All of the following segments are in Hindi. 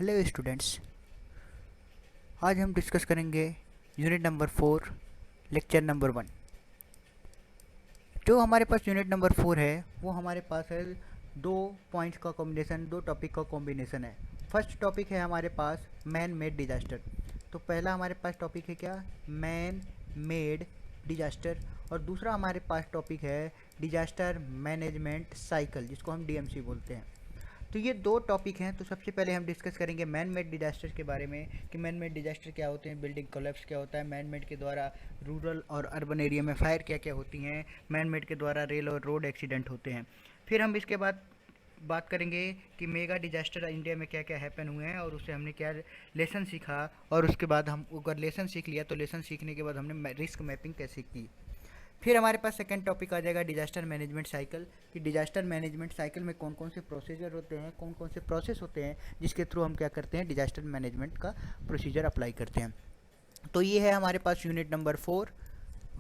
हेलो स्टूडेंट्स, आज हम डिस्कस करेंगे यूनिट नंबर 4 लेक्चर नंबर 1। जो हमारे पास यूनिट नंबर 4 है वो हमारे पास है दो पॉइंट्स का कॉम्बिनेशन, दो टॉपिक का कॉम्बिनेशन है। फर्स्ट टॉपिक है हमारे पास मैन मेड डिजास्टर। तो पहला हमारे पास टॉपिक है क्या, मैन मेड डिजास्टर, और दूसरा हमारे पास टॉपिक है डिजास्टर मैनेजमेंट साइकिल, जिसको हम डीएमसी बोलते हैं। तो ये दो टॉपिक हैं। तो सबसे पहले हम डिस्कस करेंगे मैन मेड डिजास्टर के बारे में कि मैन मेड डिजास्टर क्या होते हैं, बिल्डिंग कोलैप्स क्या होता है, मैन मेड के द्वारा रूरल और अर्बन एरिया में फायर क्या क्या होती हैं, मैन मेड के द्वारा रेल और रोड एक्सीडेंट होते हैं। फिर हम इसके बाद बात करेंगे कि मेगा डिजास्टर इंडिया में क्या क्या हैपन हुए हैं और उससे हमने क्या लेसन सीखा, और उसके बाद हम अगर लेसन सीख लिया तो लेसन सीखने के बाद हमने रिस्क मैपिंग कैसे की। फिर हमारे पास सेकंड टॉपिक आ जाएगा डिजास्टर मैनेजमेंट साइकिल, कि डिजास्टर मैनेजमेंट साइकिल में कौन कौन से प्रोसीजर होते हैं, कौन कौन से प्रोसेस होते हैं जिसके थ्रू हम क्या करते हैं, डिजास्टर मैनेजमेंट का प्रोसीजर अप्लाई करते हैं। तो ये है हमारे पास यूनिट नंबर 4।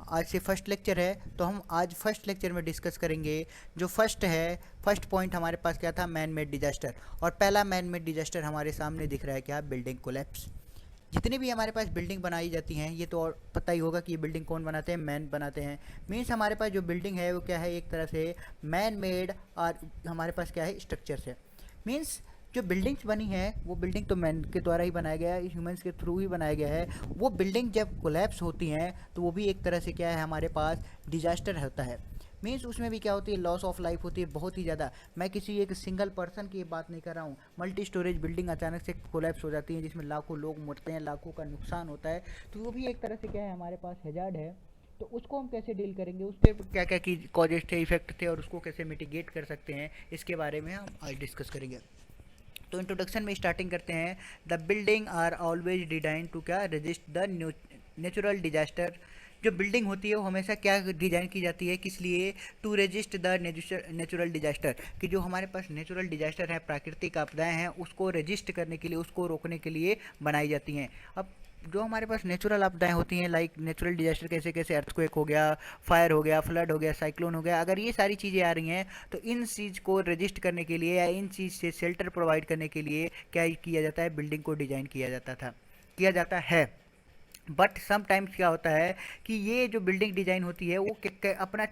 आज से फर्स्ट लेक्चर है, तो हम आज फर्स्ट लेक्चर में डिस्कस करेंगे जो फर्स्ट पॉइंट हमारे पास क्या था, मैन मेड डिजास्टर। और पहला मैन मेड डिजास्टर हमारे सामने दिख रहा है क्या, बिल्डिंग कोलैप्स। जितनी भी हमारे पास बिल्डिंग बनाई जाती हैं, ये तो और पता ही होगा कि ये बिल्डिंग कौन बनाते हैं, मैन बनाते हैं। मीन्स हमारे पास जो बिल्डिंग है वो क्या है, एक तरह से मैन मेड, और हमारे पास क्या है, स्ट्रक्चर्स है। मीन्स जो बिल्डिंग्स बनी है वो बिल्डिंग तो मैन के द्वारा ही बनाया गया है, ह्यूमंस के थ्रू ही बनाया गया है। वो बिल्डिंग जब कोलैप्स होती हैं तो वो भी एक तरह से क्या है, हमारे पास डिजास्टर होता है। मीन्स उसमें भी क्या होती है, लॉस ऑफ लाइफ होती है बहुत ही ज़्यादा। मैं किसी एक सिंगल पर्सन की बात नहीं कर रहा हूँ, मल्टी स्टोरेज बिल्डिंग अचानक से कोलैप्स हो जाती है जिसमें लाखों लोग मरते हैं, लाखों का नुकसान होता है। तो वो भी एक तरह से क्या है, हमारे पास हैजार्ड है। तो उसको हम कैसे डील करेंगे, उसके क्या क्या की कॉजेज थे, इफेक्ट थे, और उसको कैसे मिटिगेट कर सकते हैं, इसके बारे में हम आज डिस्कस करेंगे। तो इंट्रोडक्शन में स्टार्टिंग करते हैं। The building are always design to क्या, रजिस्ट द नेचुरल डिजास्टर। जो बिल्डिंग होती है वो हमेशा क्या डिज़ाइन की जाती है, किस लिए, to resist the natural disaster, कि जो हमारे पास नेचुरल डिजास्टर है, प्राकृतिक आपदाएं हैं, उसको रजिस्ट करने के लिए, उसको रोकने के लिए बनाई जाती हैं। अब जो हमारे पास नेचुरल आपदाएं होती हैं, लाइक नेचुरल डिजास्टर कैसे कैसे, अर्थक्वेक हो गया, फायर हो गया, फ्लड हो गया, साइक्लोन हो गया, अगर ये सारी चीज़ें आ रही हैं तो इन चीज़ को रजिस्ट करने के लिए या इन चीज़ से शेल्टर प्रोवाइड करने के लिए क्या किया जाता है, बिल्डिंग को डिज़ाइन किया जाता है। बट समटाइम्स क्या होता है कि ये जो बिल्डिंग डिजाइन होती है वो अपना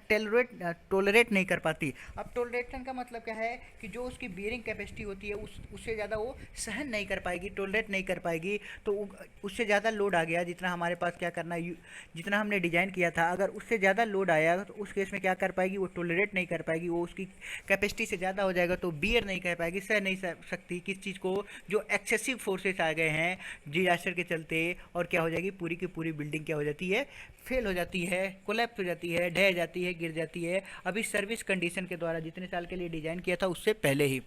टोलरेट नहीं कर पाती। अब टोलरेशन का मतलब क्या है कि जो उसकी बियरिंग कैपेसिटी होती है उससे ज़्यादा वो सहन नहीं कर पाएगी, टोलरेट नहीं कर पाएगी। तो उससे ज़्यादा लोड आ गया, जितना हमारे पास क्या करना, जितना हमने डिज़ाइन किया था, अगर उससे ज़्यादा लोड आया तो उस केस में क्या कर पाएगी, वो टोलरेट नहीं कर पाएगी, वो उसकी कैपेसिटी से ज़्यादा हो जाएगा तो बियर नहीं कर पाएगी, सह नहीं सकती किस चीज़ को, जो एक्सेसिव फोर्सेस आ गए हैं डिजास्टर के चलते, और क्या हो जाएगी, पूरी की पूरी बिल्डिंग क्या हो जाती है, फेल हो जाती है, कोलैप्स हो जाती है, ढह जाती है, गिर जाती है, अभी सर्विस कंडीशन के द्वारा जितने साल के लिए डिजाइन किया था उससे पहले ही।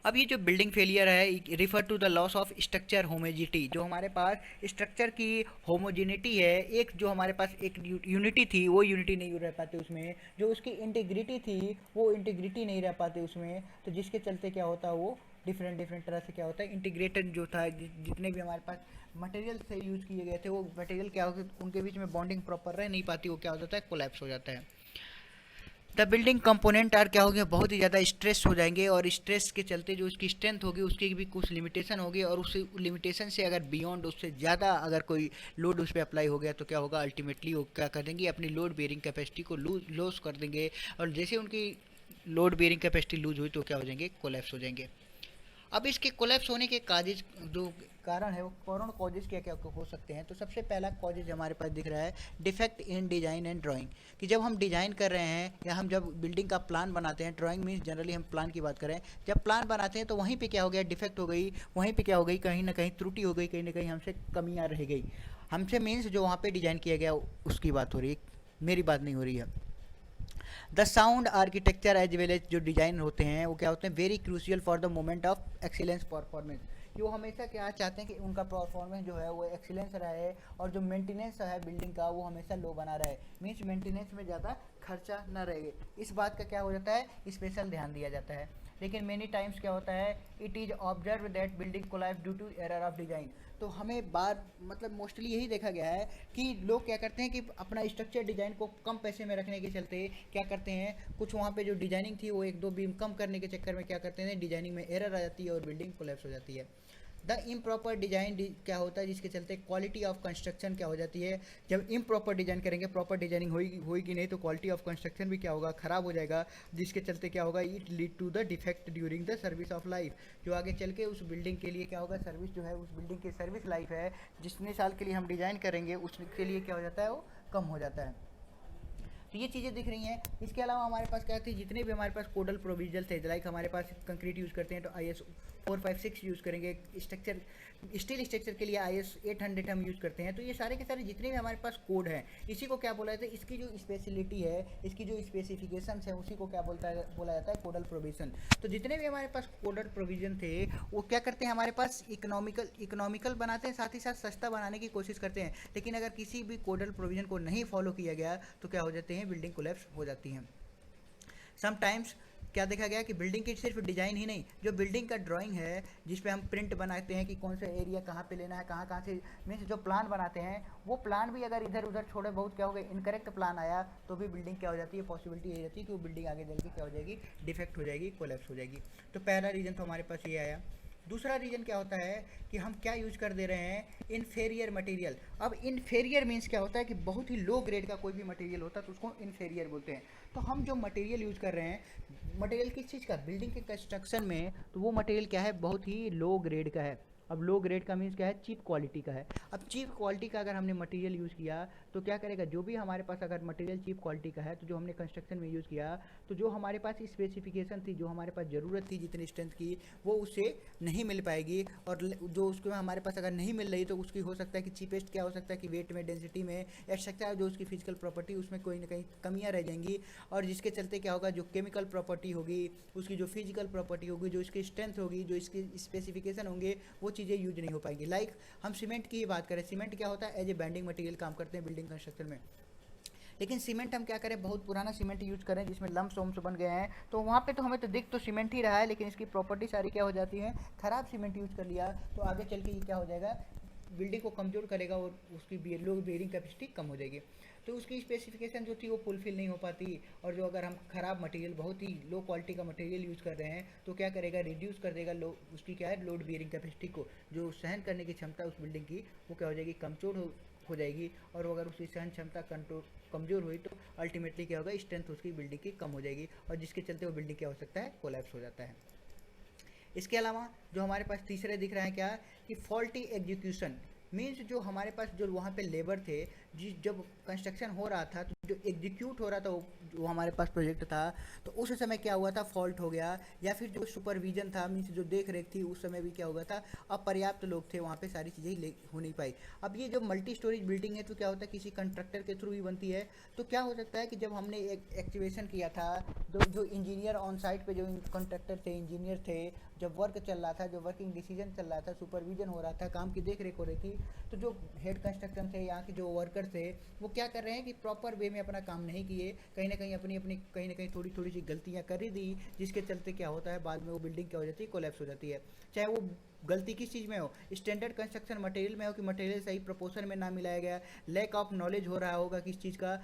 अब ये जो बिल्डिंग फेलियर है refer to the loss of structure homogeneity, जो हमारे पास स्ट्रक्चर की होमोजिनिटी है, एक जो हमारे पास एक यूनिटी थी वो यूनिटी नहीं रह पाते उसमें, जो उसकी इंटीग्रिटी थी वो इंटीग्रिटी नहीं रह पाते उसमें, तो जिसके चलते क्या होता है, वो डिफरेंट डिफरेंट तरह से क्या होता है, इंटीग्रेटेड जो था, जितने भी हमारे पास मटेरियल से यूज़ किए गए थे वो मटेरियल क्या होता है, उनके बीच में बॉन्डिंग प्रॉपर रह नहीं पाती, वो क्या हो जाता है, कोलैप्स हो जाता है। द बिल्डिंग कंपोनेंट आर क्या हो गया, बहुत ही ज़्यादा स्ट्रेस हो जाएंगे, और स्ट्रेस के चलते जो उसकी स्ट्रेंथ होगी उसकी भी कुछ लिमिटेशन होगी, और उस लिमिटेशन से अगर बियॉन्ड, उससे ज़्यादा अगर कोई लोड उस पर अप्लाई हो गया तो क्या होगा, अल्टीमेटली वो क्या कर देंगे, अपनी लोड बेयरिंग कैपेसिटी को लॉस कर देंगे, और जैसे उनकी लोड बेयरिंग कैपेसिटी लूज हुई तो क्या हो जाएंगे, कोलैप्स हो जाएंगे। अब इसके कोलैप्स होने के काजेज जो कारण है वो कौन कॉजेज क्या क्या हो सकते हैं। तो सबसे पहला कॉजेज हमारे पास दिख रहा है, defect in design and drawing, कि जब हम डिजाइन कर रहे हैं या हम जब बिल्डिंग का प्लान बनाते हैं, ड्राइंग मीन्स जनरली हम प्लान की बात करें, जब प्लान बनाते हैं तो वहीं पे क्या हो गया, डिफेक्ट हो गई, वहीं पे क्या हो गई, कहीं ना कहीं त्रुटि हो गई, कहीं ना कहीं हमसे कमियां रह गई। हमसे मीन्स जो वहाँ पे डिज़ाइन किया गया उसकी बात हो रही है, मेरी बात नहीं हो रही है। The sound architecture as well as जो डिज़ाइन होते हैं वो क्या होते हैं, very crucial for the moment of excellence performance, कि वो हमेशा क्या चाहते हैं कि उनका परफॉर्मेंस जो है वो एक्सीलेंस रहे, और जो मेंटेनेंस है बिल्डिंग का वो हमेशा लो बना रहे, मीन्स मेंटेनेंस में ज़्यादा खर्चा न रहे। इस बात का क्या हो जाता है, स्पेशल ध्यान दिया जाता है। लेकिन मेनी टाइम्स क्या होता है, it is observe that building collapse due to error of design. तो हमें बार मतलब मोस्टली यही देखा गया है कि लोग क्या करते हैं कि अपना स्ट्रक्चर डिज़ाइन को कम पैसे में रखने के चलते क्या करते हैं, कुछ वहाँ पे जो डिज़ाइनिंग थी वो एक दो बीम कम करने के चक्कर में क्या करते हैं, डिज़ाइनिंग में एरर आ जाती है और बिल्डिंग कोलैप्स हो जाती है। द इम्प्रॉपर डिज़ाइन क्या होता है, जिसके चलते क्वालिटी ऑफ कंस्ट्रक्शन क्या हो जाती है। जब इम्प्रॉपर डिज़ाइन करेंगे, प्रॉपर डिजाइनिंग होगी नहीं तो क्वालिटी ऑफ कंस्ट्रक्शन भी क्या होगा, ख़राब हो जाएगा, जिसके चलते क्या होगा, it lead to the defect during the service of life. जो आगे चल के उस बिल्डिंग के लिए क्या होगा, सर्विस जो है, उस बिल्डिंग की सर्विस लाइफ है जितने साल के लिए हम डिज़ाइन करेंगे उसके लिए क्या हो जाता है, वो कम हो जाता है। तो ये चीज़ें दिख रही हैं। इसके अलावा हमारे पास क्या थी, जितने भी हमारे पास कोडल प्रोविजन थे, लाइक हमारे पास कंक्रीट यूज़ करते हैं तो IS 456 यूज़ करेंगे, स्ट्रक्चर स्टील स्ट्रक्चर के लिए IS 800 हम यूज़ करते हैं। तो ये सारे के सारे जितने भी हमारे पास कोड हैं, इसी को क्या बोला जाता है, इसकी जो स्पेशलिटी है, इसकी जो स्पेसिफिकेशन है, उसी को क्या बोला जाता है, कोडल प्रोविजन। तो जितने भी हमारे पास कोडल प्रोविजन थे वो क्या करते हैं, हमारे पास इकोनॉमिकल बनाते हैं, साथ ही साथ सस्ता बनाने की कोशिश करते हैं। लेकिन अगर किसी भी कोडल प्रोविजन को नहीं फॉलो किया गया तो क्या हो जाते हैं, बिल्डिंग कोलैप्स हो जाती हैं। समटाइम्स क्या देखा गया कि बिल्डिंग की सिर्फ डिज़ाइन ही नहीं, जो बिल्डिंग का ड्राइंग है जिस पे हम प्रिंट बनाते हैं कि कौन सा एरिया कहाँ पे लेना है, कहाँ कहाँ से मीन्स जो प्लान बनाते हैं, वो प्लान भी अगर इधर उधर छोड़े बहुत क्या हो गया, इनकरेक्ट प्लान आया तो भी बिल्डिंग क्या हो जाती है, पॉसिबिलिटी यही रहती है कि वो बिल्डिंग आगे चल के क्या हो जाएगी, डिफेक्ट हो जाएगी, कोलैप्स हो जाएगी। तो पहला रीज़न तो हमारे पास ये आया। दूसरा रीज़न क्या होता है कि हम क्या यूज़ कर दे रहे हैं, इन्फेरियर मटेरियल। अब इन्फेरियर मीन्स क्या होता है कि बहुत ही लो ग्रेड का कोई भी मटेरियल होता है तो उसको इन्फेरियर बोलते हैं। तो हम जो मटेरियल यूज़ कर रहे हैं, मटेरियल किस चीज़ का, बिल्डिंग के कंस्ट्रक्शन में, तो वो मटेरियल क्या है, बहुत ही लो ग्रेड का है। अब लो ग्रेड का मीन्स क्या है, चीप क्वालिटी का है। अब चीप क्वालिटी का अगर हमने मटेरियल यूज़ किया तो क्या करेगा, जो भी हमारे पास अगर मटेरियल चीप क्वालिटी का है तो जो हमने कंस्ट्रक्शन में यूज़ किया तो जो हमारे पास स्पेसिफिकेशन थी, जो हमारे पास ज़रूरत थी जितनी स्ट्रेंथ की, वो उससे नहीं मिल पाएगी। और जो उसको हमारे पास अगर नहीं मिल रही तो उसकी हो सकता है कि चीपेस्ट क्या हो सकता है कि वेट में, डेंसिटी में, एक्सेट्रा जो उसकी फिजिकल प्रॉपर्टी उसमें कोई ना कहीं कमियाँ रह जाएंगी। और जिसके चलते क्या होगा, जो केमिकल प्रॉपर्टी होगी, उसकी जो फिजिकल प्रॉपर्टी होगी, जो इसकी स्ट्रेंथ होगी, जो इसकी स्पेसिफिकेशन होंगे, वो चीज़ें यूज नहीं हो पाएंगी। लाइक हम सीमेंट की बात करें, सीमेंट क्या होता है, एज ए बैंडिंग मटेरियल काम करते हैं बिल्डिंग कंस्ट्रक्शन में। लेकिन सीमेंट हम क्या करें, बहुत पुराना सीमेंट यूज करें जिसमें लम्स वम्स बन गए हैं, तो वहाँ पे तो हमें तो दिख तो सीमेंट ही रहा है, लेकिन इसकी प्रॉपर्टी सारी क्या हो जाती है, ख़राब सीमेंट यूज कर लिया तो आगे चल के ये क्या हो जाएगा, बिल्डिंग को कमज़ोर करेगा और उसकी बेयरिंग कैपेसिटी कम हो जाएगी। तो उसकी स्पेसिफिकेशन जो थी वो फुलफिल नहीं हो पाती। और जो अगर हम ख़राब मटेरियल, बहुत ही लो क्वालिटी का मटेरियल यूज़ कर रहे हैं तो क्या करेगा, रिड्यूस कर देगा उसकी क्या है, लोड बियरिंग कैपेसिटी को, जो सहन करने की क्षमता उस बिल्डिंग की वो क्या हो जाएगी, कमज़ोर हो जाएगी। और अगर उसकी सहन क्षमता कमज़ोर हुई तो अल्टीमेटली क्या होगा, स्ट्रेंथ उसकी बिल्डिंग की कम हो जाएगी और जिसके चलते वो बिल्डिंग क्या हो सकता है, कोलैप्स हो जाता है। इसके अलावा जो हमारे पास तीसरे दिख रहा है क्या, कि फॉल्टी एग्जीक्यूशन। मीन्स जो हमारे पास जो वहाँ पे लेबर थे, जब कंस्ट्रक्शन हो रहा था तो जो एग्जीक्यूट हो रहा था जो हमारे पास प्रोजेक्ट था, तो उस समय क्या हुआ था, फॉल्ट हो गया। या फिर जो सुपरविजन था, मीन्स जो देख रेख थी, उस समय भी क्या हुआ था, अपर्याप्त लोग थे वहाँ पे, सारी चीज़ें हो नहीं पाई। अब ये जो मल्टी स्टोरेज बिल्डिंग है तो क्या होता है, किसी कंट्रैक्टर के थ्रू ही बनती है। तो क्या हो सकता है कि जब हमने एक एक्टिवेशन किया था, जो इंजीनियर ऑन साइट पे, जो कंट्रैक्टर थे, इंजीनियर थे, जब वर्क चल रहा था, जो वर्किंग डिसीजन चल रहा था, सुपरविजन हो रहा था, काम की देख रेख हो रही थी, तो जो हेड कंस्ट्रक्शन थे, यहाँ के जो वर्कर थे, वो क्या कर रहे हैं कि प्रॉपर वे में अपना काम नहीं किए, कहीं ना कहीं अपनी अपनी कहीं ना कहीं थोड़ी थोड़ी सी गलतियाँ कर ही दी, जिसके चलते क्या होता है, बाद में वो बिल्डिंग क्या हो जाती है, कोलैप्स हो जाती है। चाहे वो गलती किस चीज़ में हो, स्टैंडर्ड कंस्ट्रक्शन मटेरियल में हो कि मटेरियल सही प्रोपोर्शन में ना मिलाया गया, लैक ऑफ नॉलेज हो रहा होगा किस चीज़ का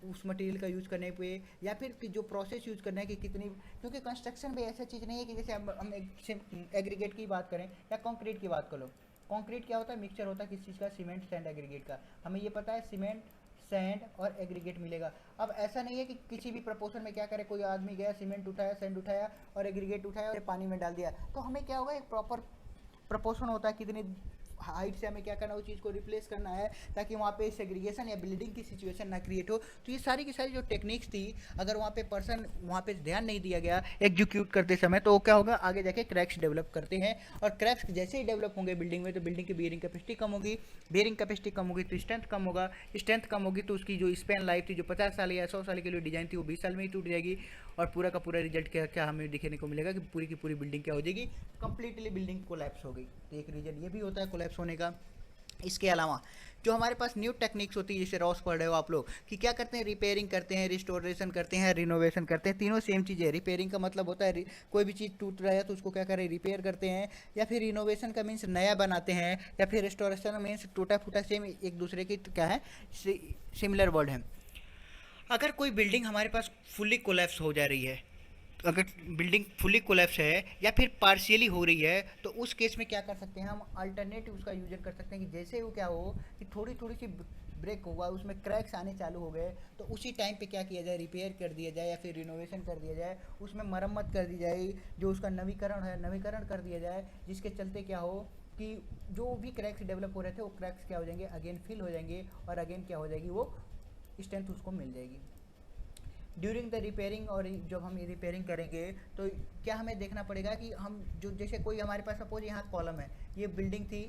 उस मटेरियल का यूज़ करने पे, या फिर कि जो प्रोसेस यूज़ करना है कि कितनी, क्योंकि कंस्ट्रक्शन भी ऐसा चीज़ नहीं है कि जैसे हम एग्रीगेट की बात करें या कंक्रीट की बात कर लो। कंक्रीट क्या होता है, मिक्सचर होता है किस चीज़ का, सीमेंट सैंड एग्रीगेट का। हमें ये पता है सीमेंट सैंड और एग्रीगेट मिलेगा। अब ऐसा नहीं है कि किसी भी प्रपोर्शन में क्या करे, कोई आदमी गया, सीमेंट उठाया, सैंड उठाया और एग्रीगेट उठाया और पानी में डाल दिया, तो हमें क्या होगा, एक प्रॉपर प्रपोर्शन होता है, कितनी हाइट से हमें क्या करना है, उस चीज़ को रिप्लेस करना है ताकि वहाँ पे सेग्रीगेशन या बिल्डिंग की सिचुएशन ना क्रिएट हो। तो ये सारी की सारी जो टेक्निक्स थी, अगर वहाँ पे पर्सन वहाँ पे ध्यान नहीं दिया गया एग्जीक्यूट करते समय, तो क्या होगा, आगे जाके क्रैक्स डेवलप करते हैं। और क्रैक्स जैसे ही डेवलप होंगे बिल्डिंग में, तो बिल्डिंग की बियरिंग कैपेसिटी कम होगी, बियरिंग कैपेसिटी कम होगी तो स्ट्रेंथ कम होगा, स्ट्रेंथ कम होगी तो उसकी जो स्पैन लाइफ थी, जो 50 साल या 100 साल के लिए डिजाइन थी, वो 20 साल में ही टूट जाएगी। और पूरा का पूरा रिजल्ट क्या हमें दिखने को मिलेगा कि पूरी की पूरी बिल्डिंग क्या हो जाएगी, कंप्लीटली बिल्डिंग कोलैप्स हो गई। तो एक रीज़न ये भी होता है कोलैप्स होने का। इसके अलावा जो हमारे पास न्यू टेक्निक्स होती है, जैसे रॉस पढ़ रहे हो आप लोग, कि क्या करते हैं, रिपेयरिंग करते हैं, रिस्टोरेशन करते हैं, रिनोवेशन करते हैं। तीनों सेम चीज़ है। रिपेयरिंग का मतलब होता है कोई भी चीज़ टूट रहा है तो उसको क्या करें, रिपेयर करते हैं। या फिर रिनोवेशन का मीन्स नया बनाते हैं। या फिर रिस्टोरेशन मीन्स टूटा फूटा सेम एक दूसरे की क्या है, सिमिलर वर्ड है। अगर कोई बिल्डिंग हमारे पास फुल्ली कोलैप्स हो जा रही है, अगर बिल्डिंग फुली कोलैप्स है या फिर पार्शियली हो रही है, तो उस केस में क्या कर सकते हैं, हम अल्टरनेटिव उसका यूज कर सकते हैं कि जैसे वो क्या हो कि थोड़ी थोड़ी सी ब्रेक हुआ, उसमें क्रैक्स आने चालू हो गए, तो उसी टाइम पे क्या किया जाए, रिपेयर कर दिया जाए या फिर रिनोवेशन कर दिया जाए, उसमें मरम्मत कर दी जाए, जो उसका नवीकरण है नवीकरण कर दिया जाए, जिसके चलते क्या हो कि जो भी क्रैक्स डेवलप हो रहे थे वो क्रैक्स क्या हो जाएंगे, अगेन फिल हो जाएंगे, और अगेन क्या हो जाएगी, वो स्ट्रेंथ उसको मिल जाएगी। ड्यूरिंग द रिपेयरिंग, और जब हम ये रिपेयरिंग करेंगे तो क्या हमें देखना पड़ेगा कि हम जो, जैसे कोई हमारे पास सपोज यहाँ कॉलम है, ये बिल्डिंग थी,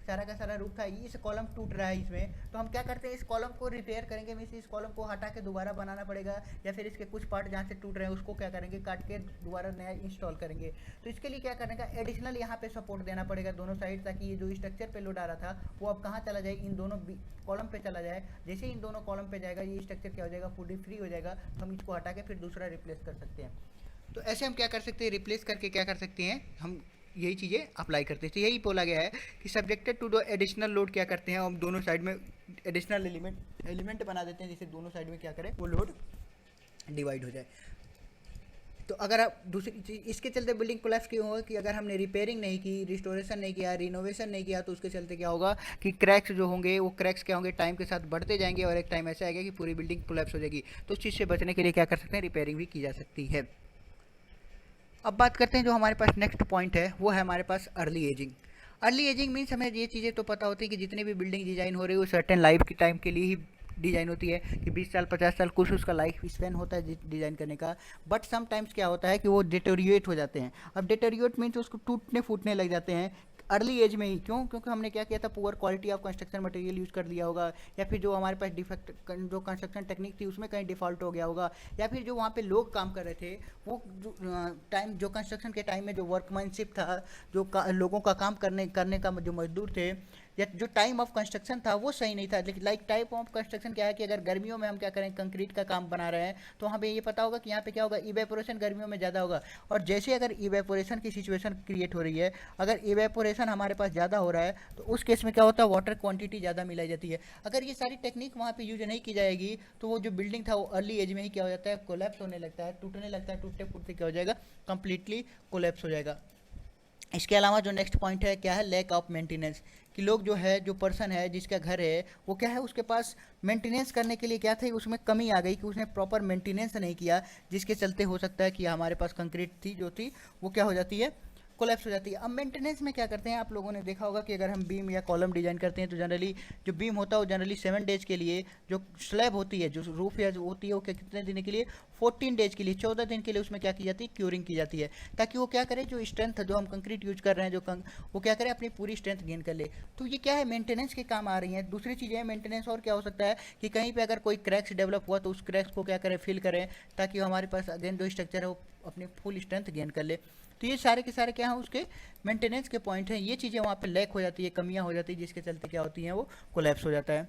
सारा का सारा रूफ था, इस कॉलम टूट रहा है इसमें, तो हम क्या करते हैं, इस कॉलम को रिपेयर करेंगे, मीन्स इस कॉलम को हटा के दोबारा बनाना पड़ेगा, या फिर इसके कुछ पार्ट जहाँ से टूट रहे हैं उसको क्या करेंगे, काट के दोबारा नया इंस्टॉल करेंगे। तो इसके लिए क्या करने का, एडिशनल यहाँ पे सपोर्ट देना पड़ेगा दोनों साइड, ताकि ये जो स्ट्रक्चर पे लोड आ रहा था वो अब कहाँ चला जाए, इन दोनों कॉलम पे चला जाए। जैसे इन दोनों कॉलम पे जाएगा, ये स्ट्रक्चर क्या हो जाएगा, फुली फ्री हो जाएगा, तो हम इसको हटा के फिर दूसरा रिप्लेस कर सकते हैं। तो ऐसे हम क्या कर सकते हैं, रिप्लेस करके क्या कर सकते हैं, हम यही चीज़ें अप्लाई करते हैं। तो यही बोला गया है कि subjected to the additional load क्या करते हैं, हम दोनों साइड में एडिशनल एलिमेंट बना देते हैं, जिससे दोनों साइड में क्या करें, वो लोड डिवाइड हो जाए। तो अगर आप दूसरी चीज, इसके चलते बिल्डिंग कोलैप्स क्यों होगा कि अगर हमने रिपेयरिंग नहीं की, रिस्टोरेशन नहीं किया, रिनोवेशन नहीं किया, तो उसके चलते क्या होगा कि क्रैक्स जो होंगे वो क्रैक्स क्या होंगे, टाइम के साथ बढ़ते जाएंगे, और एक टाइम ऐसा आएगा कि पूरी बिल्डिंग कोलैप्स हो जाएगी। तो उस चीज़ से बचने के लिए क्या कर सकते हैं, रिपेयरिंग भी की जा सकती है। अब बात करते हैं जो हमारे पास नेक्स्ट पॉइंट है, वो है हमारे पास early ageing. Early ageing means हमें ये चीज़ें तो पता होती है कि जितनी भी बिल्डिंग डिज़ाइन हो रही है वो सर्टेन लाइफ के टाइम के लिए ही डिज़ाइन होती है, कि 20 साल 50 साल कुछ उसका लाइफ स्पेन होता है डिज़ाइन करने का। बट समटाइम्स क्या होता है कि वो डिटोरिएट हो जाते हैं। अब डिटोरिएट मीन्स उसको टूटने फूटने लग जाते हैं अर्ली एज में ही। क्यों? क्योंकि हमने क्या किया था, poor quality of construction material use कर लिया होगा, या फिर जो हमारे पास डिफेक्ट जो कंस्ट्रक्शन टेक्निक थी उसमें कहीं डिफ़ॉल्ट हो गया होगा, या फिर जो वहाँ पे लोग काम कर रहे थे वो टाइम जो कंस्ट्रक्शन के टाइम में जो वर्कमैनशिप था, जो लोगों का काम करने करने का जो मजदूर थे, या जो टाइम ऑफ कंस्ट्रक्शन था वो सही नहीं था। लेकिन लाइक टाइप ऑफ कंस्ट्रक्शन क्या है कि अगर गर्मियों में हम क्या करें, कंक्रीट का काम बना रहे हैं, तो हमें ये पता होगा कि यहाँ पे क्या होगा, इवेपोरेशन गर्मियों में ज़्यादा होगा। और जैसे अगर इवेपोरेशन की सिचुएशन क्रिएट हो रही है, अगर इवेपोरेशन हमारे पास ज़्यादा हो रहा है, तो उस केस में क्या होता है, वाटर क्वांटिटी ज़्यादा मिलाई जाती है। अगर ये सारी टेक्निक वहाँ पे यूज नहीं की जाएगी, तो वो जो बिल्डिंग था वो अर्ली एज में ही क्या हो जाता है, कोलैप्स होने लगता है, टूटने लगता है, टूटते फूटते क्या हो जाएगा, कंप्लीटली कोलैप्स हो जाएगा। इसके अलावा जो नेक्स्ट पॉइंट है क्या है, लैक ऑफ मेंटेनेंस। कि लोग जो है, जो पर्सन है जिसका घर है, वो क्या है, उसके पास मेंटेनेंस करने के लिए क्या था, उसमें कमी आ गई कि उसने प्रॉपर मेंटेनेंस नहीं किया, जिसके चलते हो सकता है कि हमारे पास कंक्रीट थी जो थी वो क्या हो जाती है, कोलैप्स हो जाती है। अब मेंटेनेंस में क्या करते हैं, आप लोगों ने देखा होगा कि अगर हम बीम या कॉलम डिजाइन करते हैं तो जनरली जो बीम होता है वो जनरली 7 डेज के लिए, जो स्लैब होती है, जो रूफ या जो होती है वो कितने दिन के लिए, 14 डेज के लिए, 14 दिन के लिए उसमें क्या की जाती है, क्यूरिंग की जाती है, ताकि वो क्या करे, जो स्ट्रेंथ जो हम कंक्रीट यूज कर रहे हैं, वो क्या करे, अपनी पूरी स्ट्रेंथ गेन कर ले। तो ये क्या है, मेंटेनेंस के काम आ रही है। दूसरी चीज़ है मेंटेनेंस, और क्या हो सकता है कि कहीं पे अगर कोई क्रैक्स डेवलप हुआ तो उस क्रैक्स को क्या करें, फिल करें, ताकि हमारे पास अगेन जो स्ट्रक्चर है वो अपनी फुल स्ट्रेंथ गेन कर ले। तो ये सारे के सारे क्या हैं, उसके मेंटेनेंस के पॉइंट हैं। ये चीज़ें वहाँ पे लैक हो जाती है, कमियाँ हो जाती है, जिसके चलते क्या होती हैं, वो कोलैप्स हो जाता है।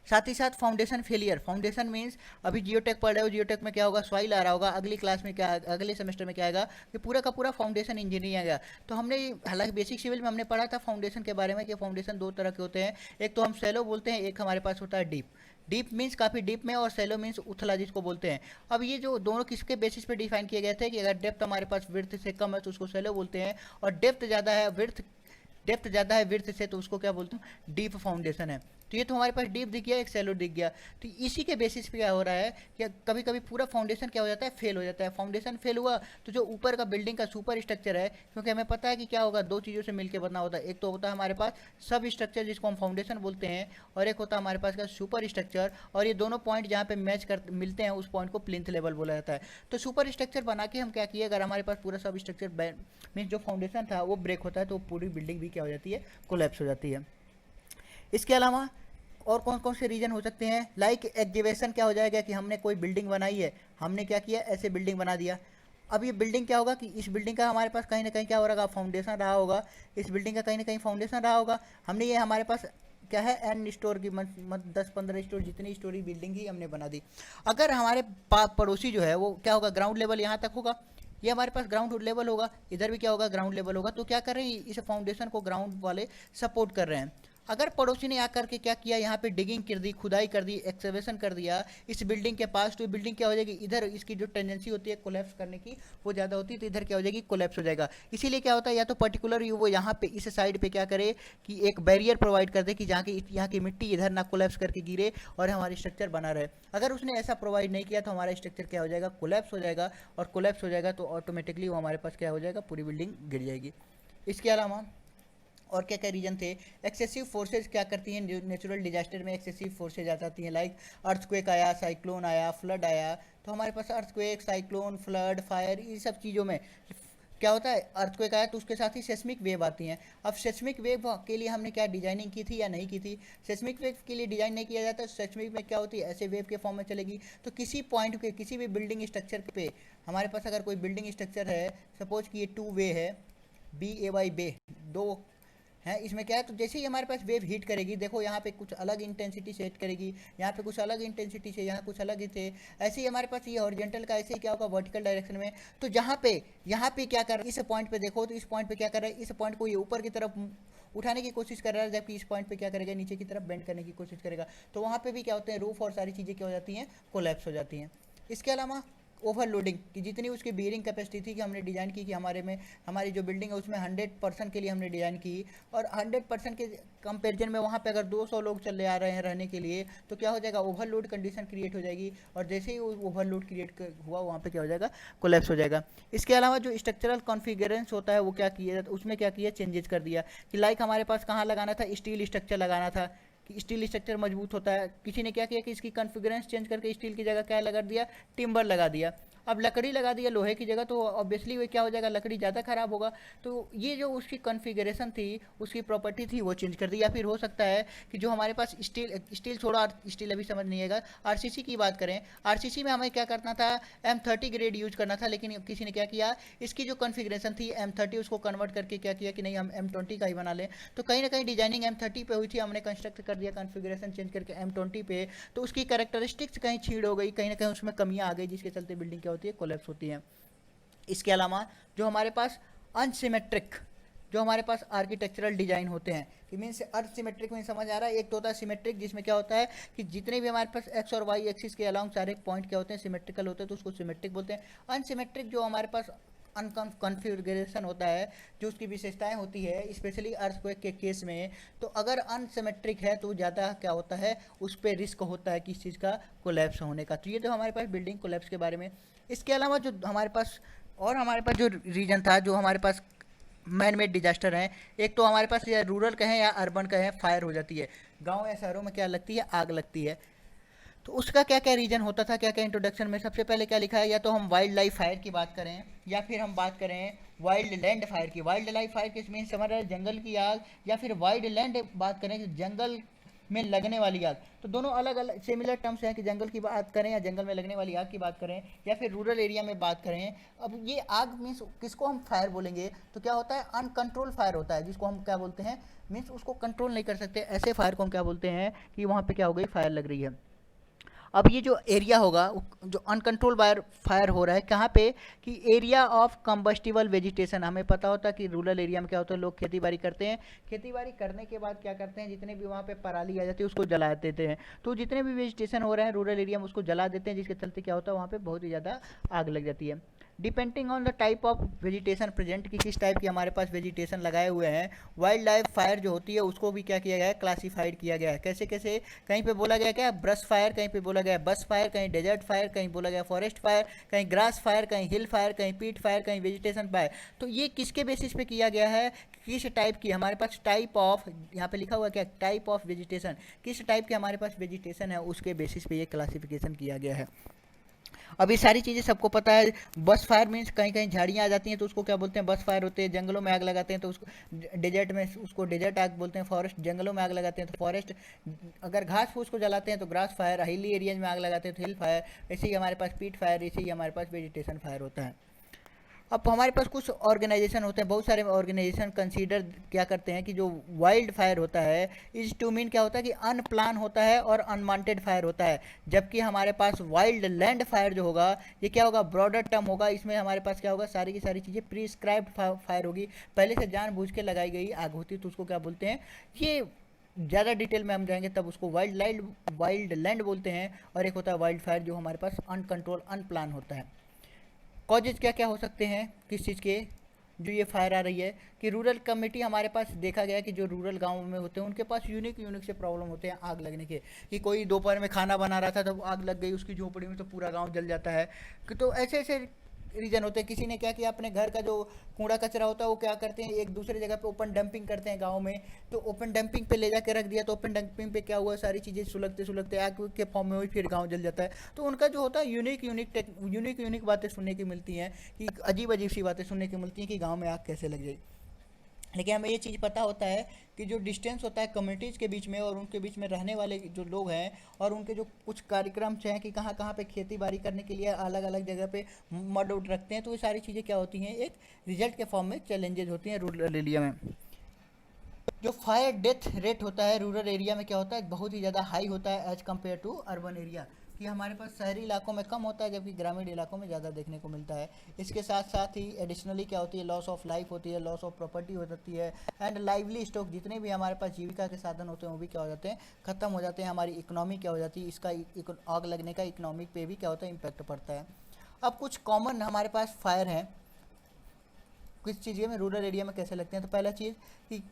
साथ ही साथ फाउंडेशन फेलियर। फाउंडेशन मीन्स अभी जियोटेक पढ़ रहे हो, जियोटेक में क्या होगा, सॉइल आ रहा होगा, अगली क्लास में क्या, अगले सेमेस्टर में क्या आएगा, कि पूरा का पूरा फाउंडेशन इंजीनियरिंग आएगा। तो हमने हालांकि बेसिक सिविल में हमने पढ़ा था फाउंडेशन के बारे में, कि फाउंडेशन दो तरह के होते हैं, एक तो हम सैलो बोलते हैं, एक हमारे पास होता है डीप। डीप मीन्स काफ़ी डीप में, और सैलो मीन्स उथला जिसको बोलते हैं। अब ये जो दोनों किसके बेसिस पे डिफाइन किए गए थे, कि अगर डेप्थ हमारे पास विड्थ से कम है तो उसको सैलो बोलते हैं, और डेप्थ ज़्यादा है विड्थ से तो उसको क्या बोलते हैं, डीप फाउंडेशन है। तो ये तो हमारे पास डीप दिख गया, एक सैलो दिख गया। तो इसी के बेसिस पे क्या हो रहा है कि कभी कभी पूरा फाउंडेशन क्या हो जाता है, फेल हो जाता है। फाउंडेशन फेल हुआ तो जो ऊपर का बिल्डिंग का सुपर स्ट्रक्चर है, क्योंकि हमें पता है कि क्या होगा, दो चीज़ों से मिलकर बना होता है, एक तो होता है हमारे पास सब स्ट्रक्चर जिसको हम फाउंडेशन बोलते हैं, और एक होता है हमारे पास का सुपर स्ट्रक्चर। और ये दोनों पॉइंट जहाँ पे मैच कर मिलते हैं, उस पॉइंट को प्लिंथ लेवल बोला जाता है। तो सुपर स्ट्रक्चर बना के हम क्या किए, अगर हमारे पास पूरा सब स्ट्रक्चर मीन्स जो फाउंडेशन था वो ब्रेक होता है, तो पूरी बिल्डिंग भी क्या हो जाती है, कोलैप्स हो जाती है। इसके अलावा और कौन कौन से रीजन हो सकते हैं, लाइक एग्जीवेशन क्या हो जाएगा, कि हमने कोई बिल्डिंग बनाई है, हमने क्या किया, ऐसे बिल्डिंग बना दिया, अब ये बिल्डिंग क्या होगा कि इस बिल्डिंग का हमारे पास कहीं ना कहीं क्या हो रहा फाउंडेशन रहा होगा, इस बिल्डिंग का कहीं ना कहीं फाउंडेशन रहा होगा। हमने ये हमारे पास क्या है एन स्टोर की 10-15 स्टोर जितनी स्टोरी बिल्डिंग ही हमने बना दी। अगर हमारे पड़ोसी जो है वो क्या होगा ग्राउंड लेवल यहाँ तक होगा, ये हमारे पास ग्राउंड लेवल होगा, इधर भी क्या होगा ग्राउंड लेवल होगा। तो क्या कर रहे हैं इस फाउंडेशन को ग्राउंड वाले सपोर्ट कर रहे हैं। अगर पड़ोसी ने आकर के क्या किया यहाँ पे डिगिंग कर दी, खुदाई कर दी, एक्सकवेशन कर दिया इस बिल्डिंग के पास, तो बिल्डिंग क्या हो जाएगी इधर इसकी जो टेंडेंसी होती है कोलैप्स करने की वो ज़्यादा होती है, तो इधर क्या हो जाएगी कोलैप्स हो जाएगा। इसीलिए क्या होता है या तो पर्टिकुलर वो यहाँ पे इस साइड पे क्या करे कि एक बैरियर प्रोवाइड कर दे कि जहाँ की यहाँ की मिट्टी इधर ना कोलैप्स करके गिरे और हमारी स्ट्रक्चर बना रहे। अगर उसने ऐसा प्रोवाइड नहीं किया तो हमारा स्ट्रक्चर क्या हो जाएगा कोलैप्स हो जाएगा, और कोलैप्स हो जाएगा तो ऑटोमेटिकली वो हमारे पास क्या हो जाएगा पूरी बिल्डिंग गिर जाएगी। इसके अलावा और क्या क्या रीजन थे, एक्सेसिव फोर्सेज क्या करती हैं नेचुरल डिजास्टर में, एक्सेसिव फोर्सेज आ जाती हैं लाइक अर्थक्वेक आया, साइक्लोन आया, फ्लड आया। तो हमारे पास अर्थक्वेक, साइक्लोन, फ्लड, फायर, ये सब चीज़ों में क्या होता है अर्थक्वेक आया तो उसके साथ ही सेस्मिक वेव आती हैं। अब सेस्मिक वेव के लिए हमने क्या डिजाइनिंग की थी या नहीं की थी, सेस्मिक वेव के लिए डिजाइन नहीं किया जाता। सेस्मिक में क्या होती है ऐसे वेव के फॉर्म में चलेगी। तो किसी पॉइंट पे किसी भी बिल्डिंग स्ट्रक्चर पे हमारे पास अगर कोई बिल्डिंग स्ट्रक्चर है, सपोज कि ये 2 वे है, BAY बे, दो है, इसमें क्या है तो जैसे ही हमारे पास वेव हीट करेगी, देखो यहाँ पे कुछ अलग इंटेंसिटी से हिट करेगी, यहाँ पे कुछ अलग इंटेंसिटी से, यहाँ कुछ अलग ही थे। ऐसे ही हमारे पास ये हॉरिजॉन्टल का ऐसे ही क्या होगा वर्टिकल डायरेक्शन में। तो यहाँ पे क्या कर रहा है इस पॉइंट पे देखो, तो इस पॉइंट पे क्या कर रहा है इस पॉइंट को ये ऊपर की तरफ उठाने की कोशिश कर रहा है, जबकि इस पॉइंट पे क्या करेगा नीचे की तरफ बेंड करने की कोशिश करेगा। तो वहाँ पे भी क्या होते हैं रूफ और सारी चीज़ें क्या हो जाती हैं कोलैप्स हो जाती हैं। इसके अलावा ओवरलोडिंग की जितनी उसकी बियरिंग कैपेसिटी थी कि हमने डिज़ाइन की कि हमारे में हमारी जो बिल्डिंग है उसमें 100% के लिए हमने डिज़ाइन की, और 100% के कंपेरिजन में वहाँ पे अगर 200 लोग चले आ रहे हैं रहने के लिए तो क्या हो जाएगा ओवरलोड कंडीशन क्रिएट हो जाएगी, और जैसे ही ओवरलोड क्रिएट हुआ वहाँ पे क्या हो जाएगा कोलैप्स हो जाएगा। इसके अलावा जो स्ट्रक्चरल कॉन्फ़िगरेशंस होता है वो क्या किया उसमें क्या किया चेंजेस कर दिया कि लाइक हमारे पास कहाँ लगाना था स्टील स्ट्रक्चर लगाना था कि स्टील स्ट्रक्चर मजबूत होता है, किसी ने क्या किया कि इसकी कॉन्फ़िगरेशन चेंज करके स्टील की जगह क्या लगा दिया टिम्बर लगा दिया। अब लकड़ी लगा दिया लोहे की जगह, तो ऑब्वियसली वो क्या हो जाएगा लकड़ी ज़्यादा ख़राब होगा। तो ये जो उसकी कॉन्फ़िगरेशन थी उसकी प्रॉपर्टी थी वो चेंज कर दी। या फिर हो सकता है कि जो हमारे पास स्टील छोड़ा, स्टील अभी समझ नहीं आएगा, आरसीसी की बात करें, आरसीसी में हमें क्या करना था M30 ग्रेड यूज करना था, लेकिन किसी ने क्या किया इसकी जो कॉन्फ़िगरेशन थी M30 उसको कन्वर्ट करके क्या किया कि नहीं हम M20 का ही बना लें। तो कहीं ना कहीं डिजाइनिंग M30 पे हुई थी, हमने कंस्ट्रक्ट कर दिया कॉन्फ़िगरेशन चेंज करके M20 पे, तो उसकी कैरेक्टरिस्टिक्स कहीं छीड़ हो गई, कहीं ना कहीं उसमें कमियां आ गई जिसके चलते बिल्डिंग क्या होती है कोलैप्स होती है। इसके अलावा जो हमारे पास अनसिमेट्रिक जो हमारे पास आर्किटेक्चरल डिजाइन होते हैं कि मीन्स अनसिमेट्रिक में समझ आ रहा है, एक तो होता है सिमेट्रिक जिसमें क्या होता है कि जितने भी हमारे पास एक्स और वाई एक्सिस के अलाउंग सारे पॉइंट क्या होते हैं सिमेट्रिकल होते हैं, तो उसको सिमेट्रिक बोलते हैं। अनसिमेट्रिक जो हमारे पास अनकॉन्फिगरेशन होता है, जो उसकी विशेषताएं होती है स्पेशली अर्थक्वेक के केस में, तो अगर अनसिमेट्रिक है तो ज़्यादा क्या होता है उस पर रिस्क होता है किस चीज़ का कोलैप्स होने का। तो ये तो हमारे पास बिल्डिंग कोलैप्स के बारे में। इसके अलावा जो हमारे पास जो रीजन था जो हमारे पास मैन मेड डिजास्टर हैं, एक तो हमारे पास या रूरल कहें या अर्बन कहें फायर हो जाती है, गांव या शहरों में क्या लगती है आग लगती है। तो उसका क्या क्या रीजन होता था, क्या क्या इंट्रोडक्शन में सबसे पहले क्या लिखा है, या तो हम वाइल्ड लाइफ फायर की बात करें या फिर हम बात करें वाइल्ड लैंड फायर की। वाइल्ड लाइफ फायर किस मीन समझ रहे हैं जंगल की आग, या फिर वाइल्ड लैंड बात करें कि जंगल में लगने वाली आग। तो दोनों अलग अलग सिमिलर टर्म्स हैं कि जंगल की बात करें या जंगल में लगने वाली आग की बात करें या फिर रूरल एरिया में बात करें। अब ये आग मीन्स किसको हम फायर बोलेंगे तो क्या होता है अनकंट्रोल फायर होता है, जिसको हम क्या बोलते हैं मीन्स उसको कंट्रोल नहीं कर सकते, ऐसे फायर को हम क्या बोलते हैं कि वहाँ पे क्या हो गई फायर लग रही है। अब ये जो एरिया होगा जो अनकंट्रोल फायर फायर हो रहा है कहाँ पे कि एरिया ऑफ कंबस्टिबल वेजिटेशन। हमें पता होता है कि रूरल एरिया में क्या होता है लोग खेती बाड़ी करते हैं, खेती बाड़ी करने के बाद क्या करते हैं जितने भी वहाँ पे पराली आ जाती है उसको जला देते हैं। तो जितने भी वेजिटेशन हो रहे हैं रूरल एरिया में उसको जला देते हैं, जिसके चलते क्या होता है वहाँ पे बहुत ही ज़्यादा आग लग जाती है। Depending on the type of vegetation present की किस टाइप की हमारे पास वेजिटेशन लगाए हुए हैं, वाइल्ड लाइफ फायर जो होती है उसको भी क्या किया गया है क्लासीफाइड किया गया है। कैसे कैसे, कहीं पे बोला गया क्या ब्रश फायर, कहीं पे बोला गया बस फायर, कहीं डेजर्ट फायर, कहीं बोला गया फॉरेस्ट फायर, कहीं ग्रास फायर, कहीं हिल फायर, कहीं पीट फायर, कहीं वेजिटेशन फायर। तो ये किसके बेसिस पे किया गया है, किस टाइप की हमारे पास टाइप ऑफ, यहाँ पे लिखा हुआ क्या टाइप ऑफ वेजिटेशन, किस टाइप के हमारे पास वेजिटेशन है उसके बेसिस पे ये क्लासिफिकेशन किया गया है। अब ये सारी चीज़ें सबको पता है। बस फायर मीन्स कहीं कहीं झाड़ियाँ आ जाती हैं तो उसको क्या बोलते हैं बस फायर होते हैं, जंगलों में आग लगाते हैं तो उसको डेजर्ट में उसको डेजर्ट आग बोलते हैं, फॉरेस्ट जंगलों में आग लगाते हैं तो फॉरेस्ट, अगर घास फूस को जलाते हैं तो ग्रास फायर, हिली एरियाज में आग लगाते हैं तो हिल फायर, ऐसे ही हमारे पास पीट फायर, ऐसे ही हमारे पास वेजिटेशन फायर होता है। अब हमारे पास कुछ ऑर्गेनाइजेशन होते हैं, बहुत सारे ऑर्गेनाइजेशन कंसीडर क्या करते हैं कि जो वाइल्ड फायर होता है इज टू मीन क्या होता है कि अनप्लान होता है और अनवांटेड फायर होता है, जबकि हमारे पास वाइल्ड लैंड फायर जो होगा ये क्या होगा, ब्रॉडर टर्म होगा। इसमें हमारे पास क्या होगा, सारी की सारी चीज़ें प्रिस्क्राइब्ड फायर होगी, पहले से जानबूझ के लगाई गई आग होती है, तो उसको क्या बोलते हैं, ये ज़्यादा डिटेल में हम जाएंगे तब उसको वाइल्ड लैंड बोलते हैं। और एक होता है वाइल्ड फायर जो हमारे पास अनकंट्रोल अनप्लान होता है। कॉजेज क्या क्या हो सकते हैं किस चीज़ के, जो ये फायर आ रही है, कि रूरल कम्युनिटी हमारे पास देखा गया कि जो रूरल गाँव में होते हैं उनके पास यूनिक से प्रॉब्लम होते हैं आग लगने के, कि कोई दोपहर में खाना बना रहा था तो आग लग गई उसकी झोपड़ी में तो पूरा गांव जल जाता है। तो ऐसे ऐसे रीजन होते हैं। किसी ने क्या किया, अपने घर का जो कूड़ा कचरा होता है वो क्या करते हैं, एक दूसरे जगह पे ओपन डंपिंग करते हैं गांव में, तो ओपन डंपिंग पे ले जाके रख दिया, तो ओपन डंपिंग पे क्या हुआ, सारी चीज़ें सुलगते सुलगते आग के फॉर्म में हुई, फिर गांव जल जाता है। तो उनका जो होता है यूनिक बातें सुनने की मिलती हैं, कि अजीब अजीब सी बातें सुनने की मिलती हैं कि गाँव में आग कैसे लग जाए। लेकिन हमें ये चीज़ पता होता है कि जो डिस्टेंस होता है कम्युनिटीज़ के बीच में और उनके बीच में रहने वाले जो लोग हैं, और उनके जो कुछ कार्यक्रम हैं कि कहाँ कहाँ पे खेती बाड़ी करने के लिए अलग अलग जगह पे मड उड रखते हैं, तो ये सारी चीज़ें क्या होती हैं, एक रिजल्ट के फॉर्म में चैलेंजेस होती हैं रूरल एरिया में। जो फायर डेथ रेट होता है रूरल एरिया में क्या होता है, बहुत ही ज़्यादा हाई होता है as compare to urban area, कि हमारे पास शहरी इलाकों में कम होता है जबकि ग्रामीण इलाकों में ज़्यादा देखने को मिलता है। इसके साथ साथ ही एडिशनली क्या होती है, लॉस ऑफ लाइफ होती है, लॉस ऑफ प्रॉपर्टी हो जाती है, एंड लाइवली स्टॉक जितने भी हमारे पास जीविका के साधन होते हैं वो भी क्या हो जाते हैं, ख़त्म हो जाते हैं। हमारी इकोनॉमी क्या हो जाती है, इसका आग लगने का इकोनॉमिक पे भी क्या होता है, इम्पैक्ट पड़ता है। अब कुछ कॉमन हमारे पास फायर हैं किस चीज़ में रूरल एरिया में कैसे लगते हैं। तो पहला चीज़ कि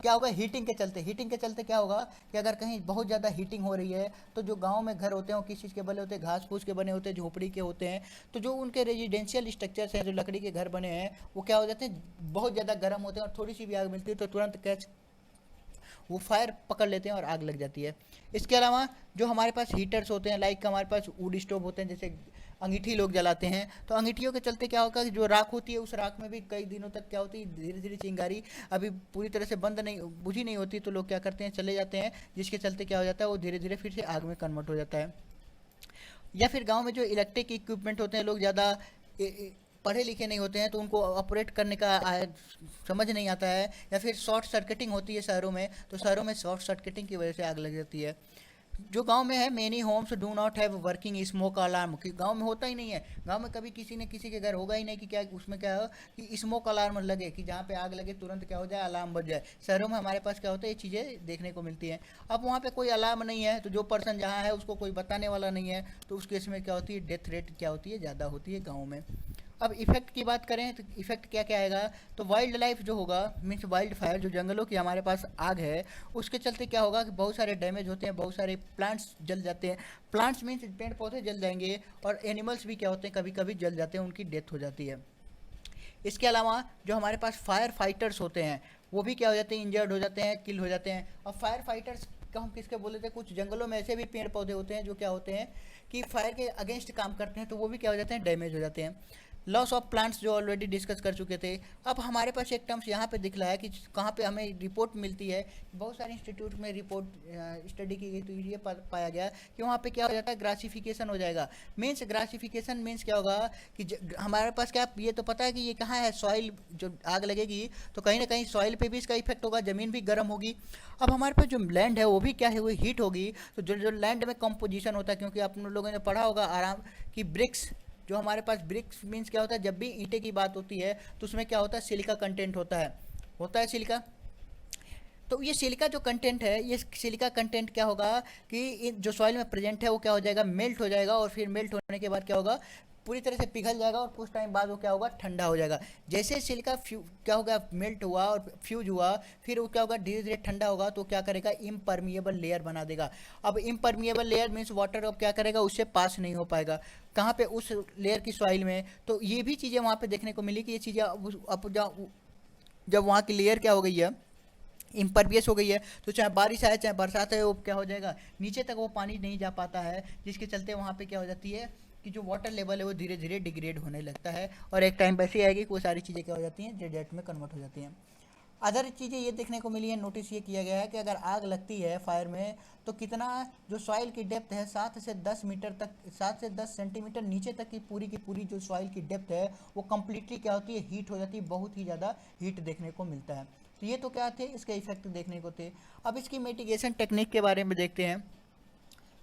क्या होगा, हीटिंग के चलते क्या होगा कि अगर कहीं बहुत ज़्यादा हीटिंग हो रही है तो जो गांव में घर होते हैं वो किस चीज़ के बने होते हैं, घास फूस के बने होते हैं, झोपड़ी के होते हैं। तो जो उनके रेजिडेंशियल स्ट्रक्चर्स हैं, जो लकड़ी के घर बने हैं, वो क्या हो जाते हैं, बहुत ज़्यादा गर्म होते हैं, और थोड़ी सी भी आग मिलती है तो तुरंत कैच वो फायर पकड़ लेते हैं और आग लग जाती है। इसके अलावा जो हमारे पास हीटर्स होते हैं, लाइक हमारे पास वुड स्टोव होते हैं, जैसे अंगीठी लोग जलाते हैं, तो अंगीठियों के चलते क्या होगा कि जो राख होती है उस राख में भी कई दिनों तक क्या होती है, धीरे धीरे चिंगारी अभी पूरी तरह से बंद नहीं बुझी नहीं होती, तो लोग क्या करते हैं, चले जाते हैं, जिसके चलते क्या हो जाता है, वो धीरे धीरे फिर से आग में कन्वर्ट हो जाता है। या फिर गांव में जो इलेक्ट्रिक इक्विपमेंट होते हैं, लोग ज़्यादा पढ़े लिखे नहीं होते हैं तो उनको ऑपरेट करने का समझ नहीं आता है, या फिर शॉर्ट सर्किटिंग होती है शहरों में, तो शहरों में शॉर्ट सर्किटिंग की वजह से आग लग जाती है। जो गांव में है, many homes do not have working smoke alarm, कि गांव में होता ही नहीं है, गांव में कभी किसी ने किसी के घर होगा ही नहीं कि क्या उसमें क्या हो कि स्मोक अलार्म लगे, कि जहाँ पे आग लगे तुरंत क्या हो जाए, अलार्म बज जाए। शहरों में हमारे पास क्या होता है, ये चीज़ें देखने को मिलती हैं। अब वहाँ पे कोई अलार्म नहीं है तो जो पर्सन जहाँ है उसको कोई बताने वाला नहीं है, तो उस केस में क्या होती है, डेथ रेट क्या होती है, ज़्यादा होती है गाँव में। अब इफेक्ट की बात करें तो इफेक्ट क्या क्या आएगा, तो वाइल्ड लाइफ जो होगा, मीन्स वाइल्ड फायर, जो जंगलों की हमारे पास आग है उसके चलते क्या होगा कि बहुत सारे डैमेज होते हैं, बहुत सारे प्लांट्स जल जाते हैं। प्लांट्स मीन्स पेड़ पौधे जल जाएंगे, और एनिमल्स भी क्या होते हैं, कभी कभी जल जाते हैं, उनकी डेथ हो जाती है। इसके अलावा जो हमारे पास फायर फाइटर्स होते हैं वो भी क्या हो जाते हैं, इंजर्ड हो जाते हैं, किल हो जाते हैं। और फायर फाइटर्स का हम किसके बोले थे, कुछ जंगलों में ऐसे भी पेड़ पौधे होते हैं जो क्या होते हैं कि फायर के अगेंस्ट काम करते हैं, तो वो भी क्या हो जाते हैं, डैमेज हो जाते हैं। लॉस ऑफ प्लांट्स जो ऑलरेडी डिस्कस कर चुके थे। अब हमारे पास एक टर्म्स यहाँ पे दिख रहा है कि कहाँ पे हमें रिपोर्ट मिलती है, बहुत सारे इंस्टीट्यूट में रिपोर्ट स्टडी की गई, तो ये पाया गया कि वहाँ पे क्या हो जाता है, ग्रासिफिकेशन हो जाएगा। मीन्स ग्रासिफिकेशन मीन्स क्या होगा कि हमारे पास क्या, ये तो पता है कि ये कहाँ है, सॉइल जो आग लगेगी तो कहीं ना कहीं सॉइल पे भी इसका इफेक्ट होगा, ज़मीन भी गर्म होगी। अब हमारे पास जो लैंड है वो भी क्या है, वो हीट होगी, तो जो लैंड में कंपोजिशन होता है, क्योंकि आप लोगों ने पढ़ा होगा आराम कि ब्रिक्स, जो हमारे पास ब्रिक्स मीन्स क्या होता है, जब भी ईंटे की बात होती है तो उसमें क्या होता है, सिलिका कंटेंट होता है सिलिका। तो ये सिलिका जो कंटेंट है, ये सिलिका कंटेंट क्या होगा कि जो सॉइल में प्रेजेंट है वो क्या हो जाएगा, मेल्ट हो जाएगा, और फिर मेल्ट होने के बाद क्या होगा, पूरी तरह से पिघल जाएगा, और कुछ टाइम बाद वो क्या होगा, ठंडा हो जाएगा। जैसे सिलिका क्या होगा, मेल्ट हुआ और फ्यूज हुआ, फिर वो क्या होगा, धीरे धीरे ठंडा होगा, तो क्या करेगा, इम्परमिएबल लेयर बना देगा। अब इम्परमिएबल लेयर मीन्स वाटर अब क्या करेगा, उससे पास नहीं हो पाएगा, कहाँ पे, उस लेयर की सॉइल में। तो ये भी चीज़ें वहाँ पे देखने को मिली कि ये चीज़ें अब जब वहाँ की लेयर क्या हो गई है, इम्परवियस हो गई है, तो चाहे बारिश आए चाहे बरसात है, वो क्या हो जाएगा, नीचे तक वो पानी नहीं जा पाता है, जिसके चलते वहाँ पे क्या हो जाती है कि जो वाटर लेवल है वो धीरे धीरे डिग्रेड होने लगता है, और एक टाइम ऐसी आएगी कि वो सारी चीज़ें क्या हो जाती हैं, डेजर्ट में कन्वर्ट हो जाती हैं। अदर चीज़ें ये देखने को मिली है, नोटिस ये किया गया है कि अगर आग लगती है फायर में तो कितना जो सॉइल की डेप्थ है 7 से 10 मीटर तक, 7 से 10 सेंटीमीटर नीचे तक की पूरी जो सॉइल की डेप्थ है वो कम्प्लीटली क्या होती है, हीट हो जाती है, बहुत ही ज़्यादा हीट देखने को मिलता है। तो ये तो क्या थे, इसके इफेक्ट देखने को थे। अब इसकी मिटिगेशन टेक्निक के बारे में देखते हैं।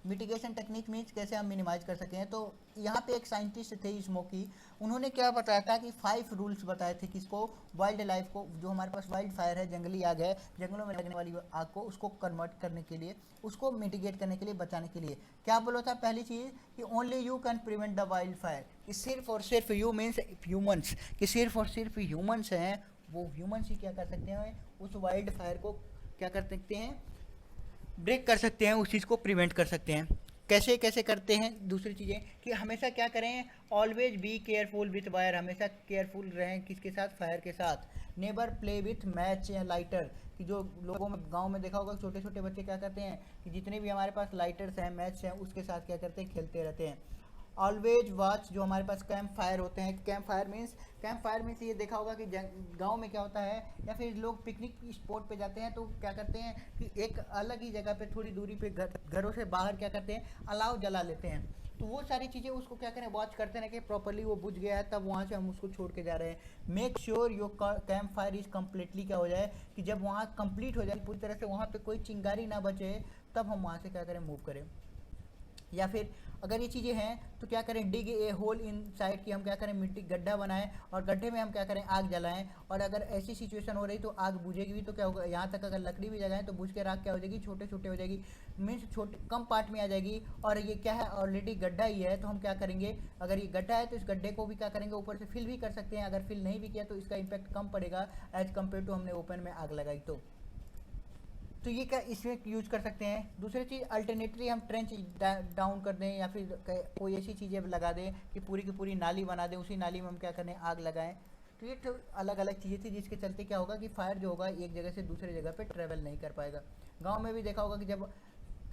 मिटिगेशन टेक्निक मीन्स कैसे हम मिनिमाइज कर सकें। तो यहाँ पे एक साइंटिस्ट थे स्मोकी, उन्होंने क्या बताया था कि 5 रूल्स बताए थे किसको, वाइल्ड लाइफ को, जो हमारे पास वाइल्ड फायर है, जंगली आग है, जंगलों में लगने वाली आग को, उसको कन्वर्ट करने के लिए, उसको मिटिगेट करने के लिए, बचाने के लिए क्या बोला था। पहली चीज़ कि only you can prevent the wild fire, कि सिर्फ और सिर्फ यू मीन्स ह्यूमन्स, कि सिर्फ और सिर्फ ह्यूमन्स हैं, वो ह्यूमन्स ही क्या कर सकते हैं, उस वाइल्ड फायर को क्या कर सकते हैं, ब्रेक कर सकते हैं, उस चीज़ को प्रिवेंट कर सकते हैं। कैसे कैसे करते हैं, दूसरी चीज़ें कि हमेशा क्या करें, always be careful with wire, हमेशा केयरफुल रहें किसके साथ, फायर के साथ। नेबर प्ले विथ मैच या लाइटर, कि जो लोगों में गांव में देखा होगा छोटे छोटे बच्चे क्या करते हैं कि जितने भी हमारे पास लाइटर्स हैं, मैच हैं, उसके साथ क्या करते हैं, खेलते रहते हैं। ऑलवेज वॉच, जो हमारे पास कैंप फायर होते हैं, कैंप फायर मीन्स ये देखा होगा कि गांव में क्या होता है, या फिर लोग पिकनिक स्पॉट पे जाते हैं तो क्या करते हैं कि एक अलग ही जगह पे थोड़ी दूरी पे घरों से बाहर क्या करते हैं, अलाव जला लेते हैं। तो वो सारी चीज़ें उसको क्या करें, वॉच करते हैं कि प्रॉपरली वो बुझ गया है, तब वहाँ से हम उसको छोड़ के जा रहे हैं। Make sure your camp fire is completely क्या हो जाए, कि जब वहाँ कंप्लीट हो जाए पूरी तरह से, वहाँ पे कोई चिंगारी ना बचे, तब हम वहाँ से क्या करें, मूव करें। या फिर अगर ये चीज़ें हैं तो क्या करें, डिग ए होल इन साइड, की हम क्या करें, मिट्टी गड्ढा बनाएं और गड्ढे में हम क्या करें, आग जलाएं। और अगर ऐसी सिचुएशन हो रही तो आग बुझेगी भी, तो क्या होगा, यहाँ तक अगर लकड़ी भी जलाएं तो बुझ के राख क्या हो जाएगी, छोटे छोटे हो जाएगी, मीन्स छोटे कम पार्ट में आ जाएगी। और ये क्या है, ऑलरेडी गड्ढा ही है, तो हम क्या करेंगे, अगर ये गड्ढा है तो इस गड्ढे को भी क्या करेंगे, ऊपर से फिल भी कर सकते हैं। अगर फिल नहीं भी किया तो इसका इम्पैक्ट कम पड़ेगा एज कम्पेयर टू हमने ओपन में आग लगाई तो ये क्या इसमें यूज कर सकते हैं। दूसरी चीज़ अल्टरनेटली हम ट्रेंच डाउन कर दें, या फिर कोई ऐसी चीज़ें लगा दें कि पूरी की पूरी नाली बना दें, उसी नाली में हम क्या करें, आग लगाएं। तो ये तो अलग अलग चीज़ें थी जिसके चलते क्या होगा कि फायर जो होगा एक जगह से दूसरे जगह पे ट्रेवल नहीं कर पाएगा। गांव में भी देखा होगा कि जब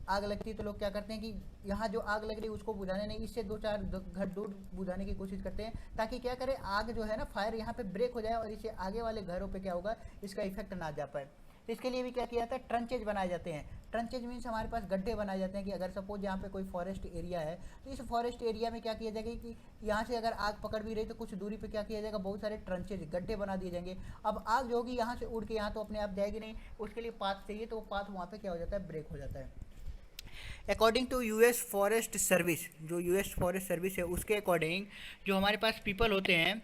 आग लगती है तो लोग क्या करते हैं कि यहाँ जो आग लग रही है उसको बुझाने नहीं, इससे 2-4 घर दूर बुझाने की कोशिश करते हैं, ताकि क्या करें, आग जो है ना, फायर यहाँ पे ब्रेक हो जाए और इससे आगे वाले घरों पे क्या होगा, इसका इफेक्ट ना जा पाए। तो इसके लिए भी क्या किया जाता है, ट्रंचेज बनाए जाते हैं। ट्रंचेज मीन्स हमारे पास गड्ढे बनाए जाते हैं कि अगर सपोज यहाँ पे कोई फॉरेस्ट एरिया है तो इस फॉरेस्ट एरिया में क्या किया जाएगा कि यहाँ से अगर आग पकड़ भी रही तो कुछ दूरी पे क्या किया जाएगा, बहुत सारे ट्रंचेज गड्ढे बना दिए जाएंगे। अब आग जो होगी यहाँ से उड़ के यहाँ तो अपने आप जाएगी नहीं, उसके लिए पाथ चाहिए, तो वो पाथ वहाँ पे क्या हो जाता है, ब्रेक हो जाता है। According to US forest service, जो यूएस फॉरेस्ट सर्विस है उसके अकॉर्डिंग जो हमारे पास पीपल होते हैं,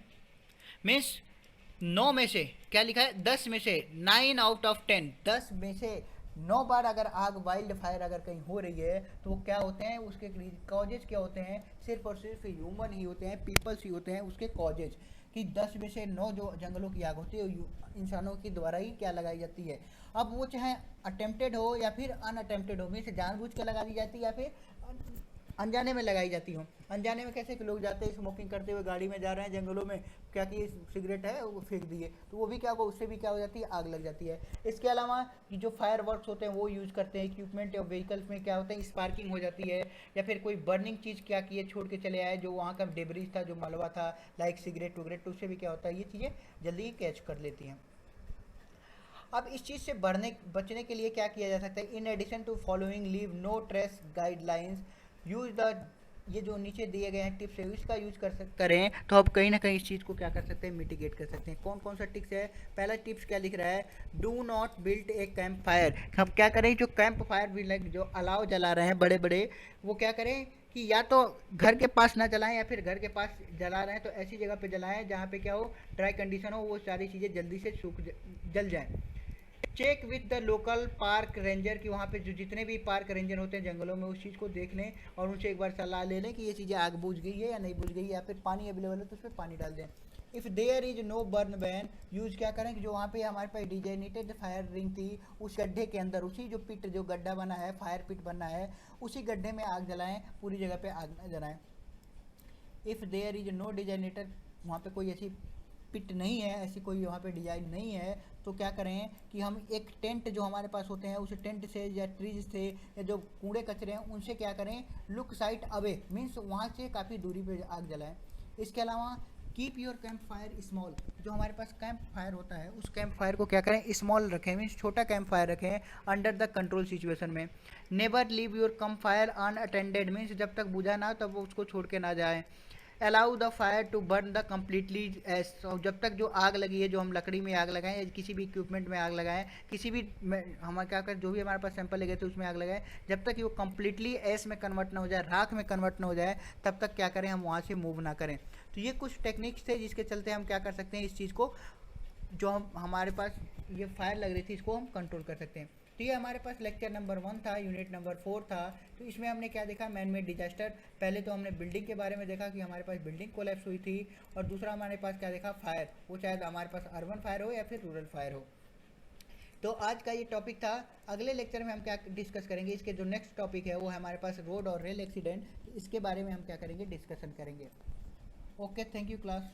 मीन्स 9 में से क्या लिखा है, 10 में से 9 आउट ऑफ 10, 10 में से 9 बार अगर आग वाइल्ड फायर अगर कहीं हो रही है तो वो क्या होते हैं, उसके कॉजेज क्या होते हैं, सिर्फ और सिर्फ ह्यूमन ही होते हैं, पीपल्स ही होते हैं उसके कॉजेज। कि 10 में से 9 जो जंगलों की आग होती है इंसानों के द्वारा ही क्या लगाई जाती है। अब वो चाहे अटेम्प्टेड हो या फिर अनअटेम्प्टेड हो, मीन्स जानबूझ के लगा दी जाती है या फिर अनजाने में लगाई जाती हो। अनजाने में कैसे कि लोग जाते हैं स्मोकिंग करते हुए, गाड़ी में जा रहे हैं जंगलों में, क्या कि सिगरेट है वो फेंक दिए, तो वो भी क्या होगा, उससे भी क्या हो जाती है, आग लग जाती है। इसके अलावा कि जो फायर वर्क्स होते हैं वो यूज़ करते हैं, इक्विपमेंट या व्हीकल्स में क्या होता है, स्पार्किंग हो जाती है, या फिर कोई बर्निंग चीज़ क्या किए छोड़ के चले आए, जो वहाँ का डेब्रिज था, जो मलबा था, लाइक सिगरेट वगरेट, तो उससे भी क्या होता है, ये चीज़ें जल्दी ही कैच कर लेती हैं। अब इस चीज़ से बचने के लिए क्या किया जा सकता है, in addition to following leave no trace guidelines, use the, ये जो नीचे दिए गए हैं टिप्स है इसका यूज करें तो अब कहीं ना कहीं इस चीज़ को क्या कर सकते हैं, मिटिगेट कर सकते हैं। कौन कौन सा टिप्स है, पहला टिप्स क्या लिख रहा है, do not build a camp fire. हम क्या करें, जो कैंप फायर भी लाइक जो अलाव जला रहे हैं बड़े बड़े, वो क्या करें कि या तो घर के पास ना जलाएं, या फिर घर के पास जला रहे हैं तो ऐसी जगह पे जलाएं जहाँ पे क्या हो, ड्राई कंडीशन हो, वो सारी चीज़ें जल्दी से जल जाएं। Check with the local park ranger, कि वहाँ पे जो जितने भी पार्क रेंजर होते हैं जंगलों में, उस चीज़ को देख लें और उनसे एक बार सलाह ले लें कि ये चीज़ें आग बुझ गई है या नहीं बुझ गई है, या फिर पानी अवेलेबल है तो उस पर पानी डाल दें। If there is no burn ban, use क्या करें कि जो वहाँ पे हमारे पास डिजेनेटेड फायर रिंग थी, उस गड्ढे के अंदर, उसी जो पिट, जो गड्ढा बना है, फायर पिट बना है, उसी गड्ढे में आग जलाएं, पूरी जगह पे आग न जलाएं। If there is no designated, वहाँ पे कोई ऐसी पिट नहीं है, ऐसी कोई वहाँ पे डिजाइन नहीं है, तो क्या करें कि हम एक टेंट जो हमारे पास होते हैं, उस टेंट से या ट्रीज से या जो कूड़े कचरे हैं उनसे क्या करें, लुक साइट अवे, मीन्स वहाँ से काफ़ी दूरी पे आग जलाएं। इसके अलावा keep your camp fire small. जो हमारे पास कैंप फायर होता है उस कैंप फायर को क्या करें, स्मॉल रखें, मीन्स छोटा कैंप फायर रखें अंडर द कंट्रोल सिचुएशन में। Never leave your camp fire unattended, means जब तक बुझा ना तब वो उसको छोड़ के ना जाए। Allow the fire to burn the completely ash, जब तक जो आग लगी है, जो हम लकड़ी में आग लगाएं या किसी भी इक्विपमेंट में आग लगाएं, किसी भी हम क्या करें, जो भी हमारे पास सैंपल लगे थे उसमें आग लगाएं, जब तक कि वो कम्प्लीटली एस में कन्वर्ट ना हो जाए, राख में कन्वर्ट ना हो जाए, तब तक क्या करें, हम वहाँ से मूव ना करें। तो ये कुछ टेक्निक्स थे जिसके चलते हम क्या कर सकते हैं, इस चीज़ को जो हम हमारे पास ये फायर लग रही थी इसको हम कंट्रोल कर सकते हैं। तो ये हमारे पास लेक्चर नंबर 1 था, यूनिट नंबर 4 था। तो इसमें हमने क्या देखा, मैन मेड डिजास्टर। पहले तो हमने बिल्डिंग के बारे में देखा कि हमारे पास बिल्डिंग कोलैप्स हुई थी, और दूसरा हमारे पास क्या देखा, फायर, वो चाहे हमारे पास अर्बन फायर हो या फिर रूरल फायर हो। तो आज का ये टॉपिक था। अगले लेक्चर में हम क्या डिस्कस करेंगे, इसके जो नेक्स्ट टॉपिक है वो है हमारे पास रोड और रेल एक्सीडेंट, इसके बारे में हम क्या करेंगे, डिस्कशन करेंगे। Okay, thank you class.